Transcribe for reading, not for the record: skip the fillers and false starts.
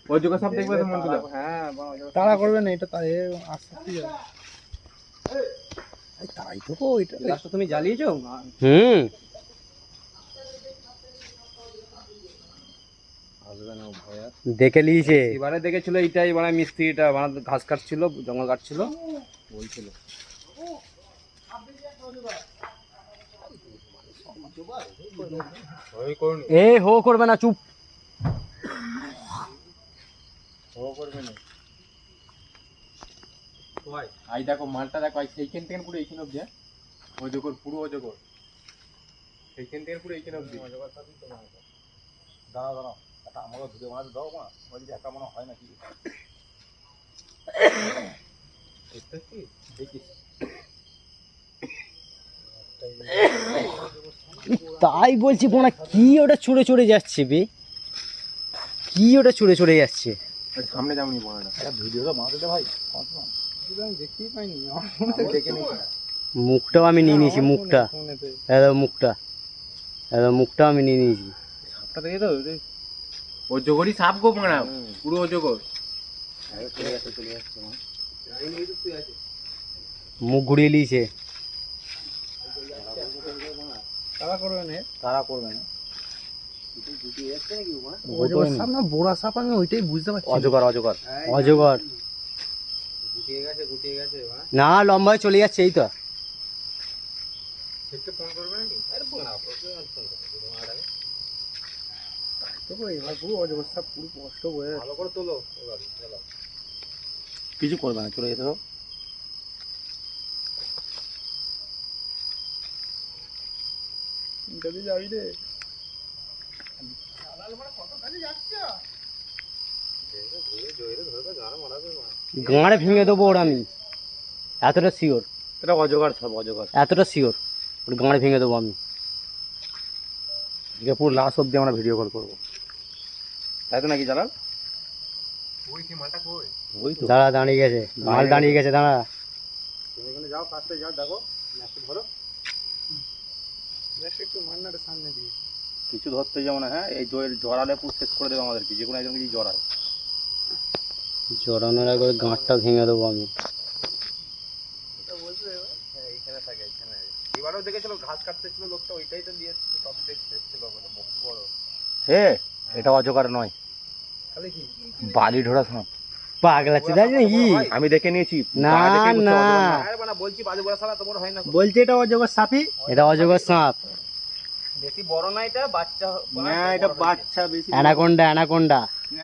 অজগর সাপ দেখবে তো মন্টুদা? হ্যাঁ তাড়া করবে না, এটা তাই আস্তে আস্তে যাবে। তাই তো গো, এটা গাছটা তুমি জ্বালিয়েছো? হুম আসবে না ভয়া। দেখে নিয়েছে। এবারে দেখেছিল এইটাই মানে মিস্ত্রিটা মানে ঘাস কাটছিল, জঙ্গল কাটছিল, বলছিল ওই করুন, এ হো করবে না, চুপ। ও করবে না। আই দেখো মালটা দেখো, আই সেইখান থেকে পুরো এইখান অব্দি। অজগর, পুরো অজগর সেইখান থেকে পুরো এইখান অব্দি। দাঁড়াও দাঁড়াও, এটা আমাকে ধুতে মাছ দাও মা, বলছি একা মনে হয় নাকি। দেখিস তাই বলছি বোনা, কি ওটা ছুড়ে চড়ে যাচ্ছে বে, কি ওটা ছুড়ে চড়ে যাচ্ছে। সামনে যাবনি বড়টা। এটা ভিডিওটা মারতে দে ভাই, আমি দেখতেই পাইনি, আমার ফোনে দেখে নিয়েছি। মুখটাও আমি নিয়ে নিয়েছি, মুখটা একদম, মুখটা আমি নিয়ে নিয়েছি। সাপটা দেখে তো অজগরই সাপ গো মারা, পুরো অজগর। চলে যাচ্ছে মুখ ঘুরিয়ে নিয়েছে। তাড়া করবে না, তারা করবে না। অজগর সাপ না বোরা সাপ, আমি ওইটাই বুঝতে পারছি। অজগর অজগর অজগর গুটিয়ে গেছে না, লম্বায় চলে যাচ্ছে, এই তো। ফোন করবে নাকি? তো এবার পুরো অজগর সাপ পুরো কষ্ট হয়ে যাচ্ছে। ভালো করে তোলো এবার চলো। কিছু করবে না, চলে যেতে দাও। যদি যাবি রে, গাঁড়ে ভেঙে দেবো ওর আমি, এতটা শিওর, এটা অজগর সব অজগর। এতটা শিওর, ওর গাঁড়ে ভেঙে দেবো আমি। এটা পুরো লাস্ট অব্দি আমরা ভিডিও কল করবো, তাই তো নাকি জালাল? ওই কি মালটা কই? ওই তো দাঁড়া, দাঁড়িয়ে গেছে মাল, দাঁড়িয়ে গেছে, দাঁড়া। তুমি এখানে যাও, কাজটা যাও, দেখো নেক্সট ধরো। একটু মান্নার সামনে দিয়ে কিছু ধরতে যাবো না, হ্যাঁ এই জড়ালে পুরো শেষ করে দেবো আমাদেরকে, যে কোনো একজন কিছু জড়ায়। জড়ানোর আগে ওর গাঁটটা ভেঙে দেবো আমি। হ্যাঁ এইখানে থাকে, এইখানে। এবারেও দেখেছিল ঘাস কাটতেছিল লোকটা, ওইটাই তো দিয়ে সব দেখতে এসেছিল, বহুত বড়। হে, এটা অজগর নয়, খালি কি বালি ঢোড়া সাপ। পাগলাচ্ছে তাই নাকি? আমি দেখে নিয়েছি। না, না। বলছি বালি বড় সালা তোমার হয় না। বলছে এটা অজগর সাপই, এটা অজগর সাপ। বেশি বড় না, এটা বাচ্চা। না এটা বাচ্চা বেশি। Anaconda, anaconda.